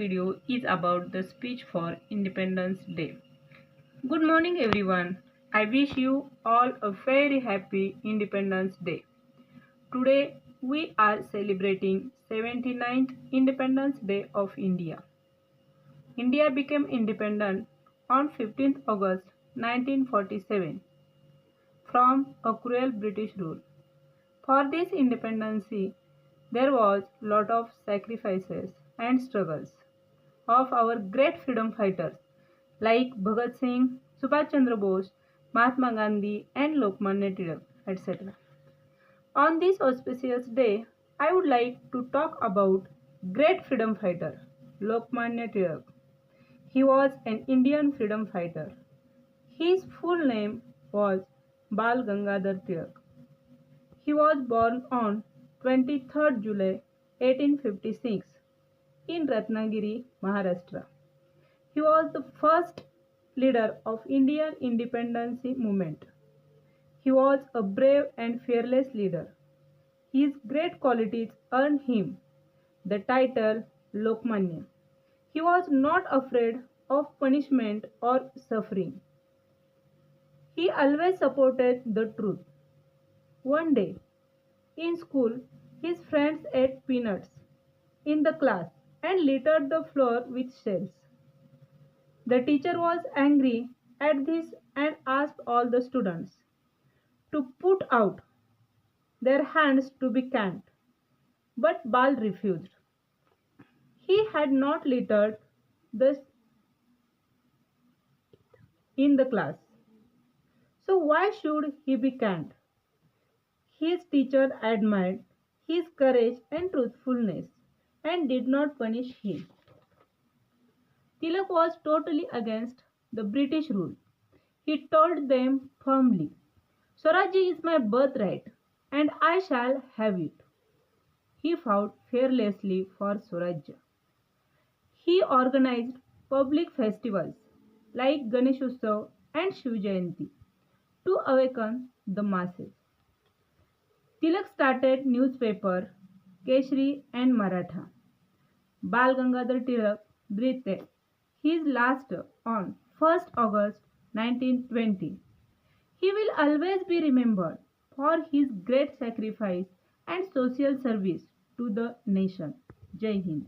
video is about the speech for Independence Day. Good morning everyone. I wish you all a very happy Independence Day. Today we are celebrating 79th Independence Day of India. India became independent on 15th August 1947 from a cruel British rule. For this independence, there was lot of sacrifices and struggles of our great freedom fighters like Bhagat Singh, Subhash Chandra Bose, Mahatma Gandhi, and Lokmanya Tilak, etc. On this auspicious day, I would like to talk about great freedom fighter Lokmanya Tilak. He was an Indian freedom fighter. His full name was Bal Gangadhar Tilak. He was born on 23rd July 1856 in Ratnagiri, Maharashtra. He was the first leader of Indian independence movement. He was a brave and fearless leader. His great qualities earned him the title Lokmanya. He was not afraid of punishment or suffering. He always supported the truth. One day, in school, his friends ate peanuts in the class and littered the floor with shells. The teacher was angry at this and asked all the students to put out their hands to be canned. But Bal refused. He had not littered this in the class. So why should he be canned? His teacher admired his courage and truthfulness and did not punish him. Tilak was totally against the British rule. He told them firmly, Swarajya is my birthright and I shall have it. He fought fearlessly for Swarajya. He organized public festivals like Ganeshotsav and Shiv Jayanti to awaken the masses. Tilak started newspaper Keshri and Maratha. Bal Gangadhar Tilak breathed his last on 1st August 1920. He will always be remembered for his great sacrifice and social service to the nation. Jai Hind.